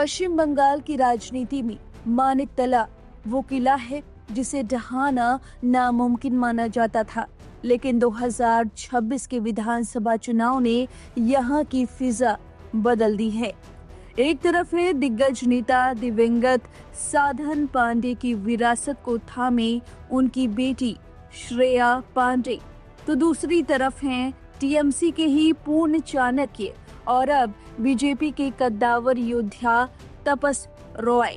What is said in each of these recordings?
पश्चिम बंगाल की राजनीति में मानिकतला वो किला है जिसे ढहाना नामुमकिन माना जाता था, लेकिन 2026 के विधानसभा चुनाव ने यहाँ की फिजा बदल दी है। एक तरफ है दिग्गज नेता दिवंगत साधन पांडे की विरासत को थामे उनकी बेटी श्रेया पांडे, तो दूसरी तरफ हैं टीएमसी के ही पूर्ण चाणक्य और अब बीजेपी के कद्दावर योद्धा तपस रॉय।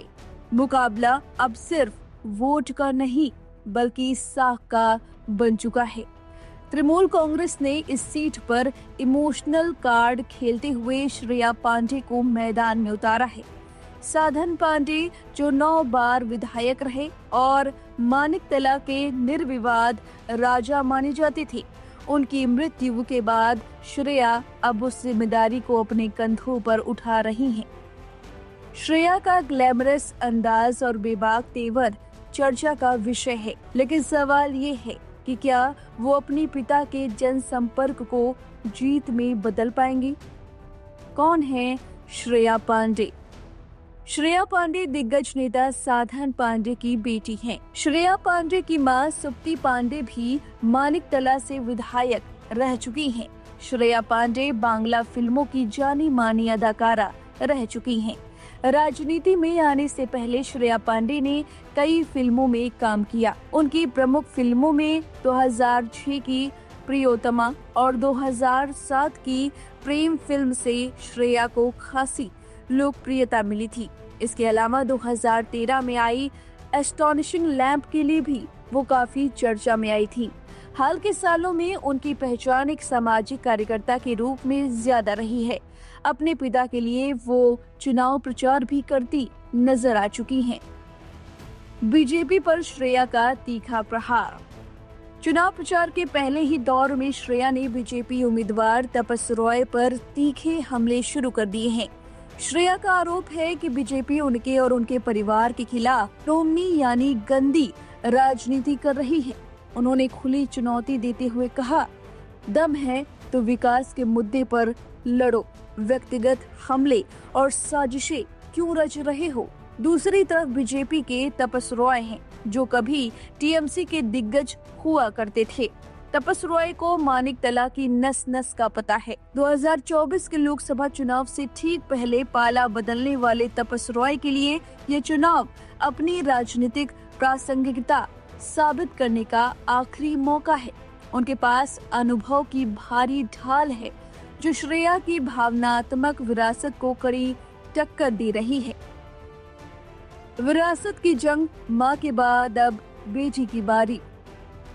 मुकाबला अब सिर्फ वोट का नहीं बल्कि साख का बन चुका है। तृणमूल कांग्रेस ने इस सीट पर इमोशनल कार्ड खेलते हुए श्रेया पांडे को मैदान में उतारा है। साधन पांडे जो 9 बार विधायक रहे और मानिकतला के निर्विवाद राजा माने जाते थे, उनकी मृत्यु के बाद श्रेया अब उस जिम्मेदारी को अपने कंधों पर उठा रही हैं। श्रेया का ग्लैमरस अंदाज और बेबाक तेवर चर्चा का विषय है, लेकिन सवाल ये है कि क्या वो अपने पिता के जनसंपर्क को जीत में बदल पाएंगी? कौन है श्रेया पांडे? श्रेया पांडे दिग्गज नेता साधन पांडे की बेटी हैं। श्रेया पांडे की मां सुप्ती पांडे भी मानिकतला से विधायक रह चुकी हैं। श्रेया पांडे बांग्ला फिल्मों की जानी मानी अदाकारा रह चुकी हैं। राजनीति में आने से पहले श्रेया पांडे ने कई फिल्मों में काम किया। उनकी प्रमुख फिल्मों में 2006 की प्रियोतमा और 2007 की प्रेम फिल्म से श्रेया को खासी लोकप्रियता मिली थी। इसके अलावा 2013 में आई एस्टोनिशिंग लैंप के लिए भी वो काफी चर्चा में आई थी। हाल के सालों में उनकी पहचान एक सामाजिक कार्यकर्ता के रूप में ज्यादा रही है। अपने पिता के लिए वो चुनाव प्रचार भी करती नजर आ चुकी हैं। बीजेपी पर श्रेया का तीखा प्रहार। चुनाव प्रचार के पहले ही दौर में श्रेया ने बीजेपी उम्मीदवार तपस रॉय पर तीखे हमले शुरू कर दिए हैं। श्रेया का आरोप है कि बीजेपी उनके और उनके परिवार के खिलाफ रोमनी यानी गंदी राजनीति कर रही है। उन्होंने खुली चुनौती देते हुए कहा, दम है तो विकास के मुद्दे पर लड़ो, व्यक्तिगत हमले और साजिशें क्यों रच रहे हो? दूसरी तरफ बीजेपी के तपस रॉय हैं, जो कभी टीएमसी के दिग्गज हुआ करते थे। तपस रॉय को मानिकतला की नस नस का पता है। 2024 के लोकसभा चुनाव से ठीक पहले पाला बदलने वाले तपस रॉय के लिए ये चुनाव अपनी राजनीतिक प्रासंगिकता साबित करने का आखिरी मौका है। उनके पास अनुभव की भारी ढाल है, जो श्रेया की भावनात्मक विरासत को कड़ी टक्कर दे रही है। विरासत की जंग, मां के बाद अब बेटी की बारी।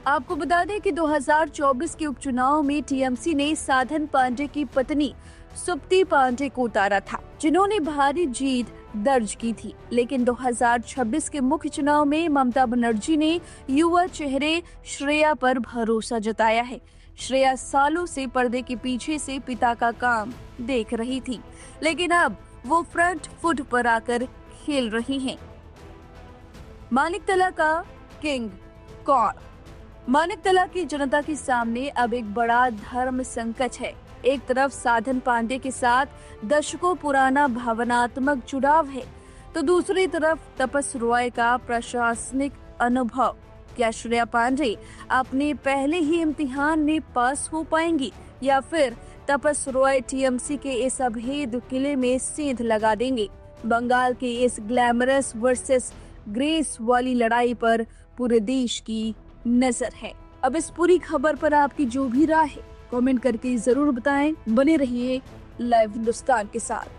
आपको बता दें कि 2024 के उपचुनाव में टीएमसी ने साधन पांडे की पत्नी सुप्ती पांडे को उतारा था, जिन्होंने भारी जीत दर्ज की थी। लेकिन 2026 के मुख्य चुनाव में ममता बनर्जी ने युवा चेहरे श्रेया पर भरोसा जताया है। श्रेया सालों से पर्दे के पीछे से पिता का काम देख रही थी, लेकिन अब वो फ्रंट फुट पर आकर खेल रही हैं। मानिकतला का किंग कौन? मानिकतला की जनता के सामने अब एक बड़ा धर्म संकट है। एक तरफ साधन पांडे के साथ दशकों पुराना भावनात्मक जुड़ाव है, तो दूसरी तरफ तपस रॉय का प्रशासनिक अनुभव। क्या श्रेया पांडे अपने पहले ही इम्तिहान में पास हो पाएंगी या फिर तपस रॉय टीएमसी के इस अभेद किले में सेंध लगा देंगे? बंगाल के इस ग्लैमरस वर्सेस ग्रेस वाली लड़ाई पर पूरे देश की नजर है। अब इस पूरी खबर पर आपकी जो भी राय है कमेंट करके जरूर बताएं। बने रहिए लाइव हिंदुस्तान के साथ।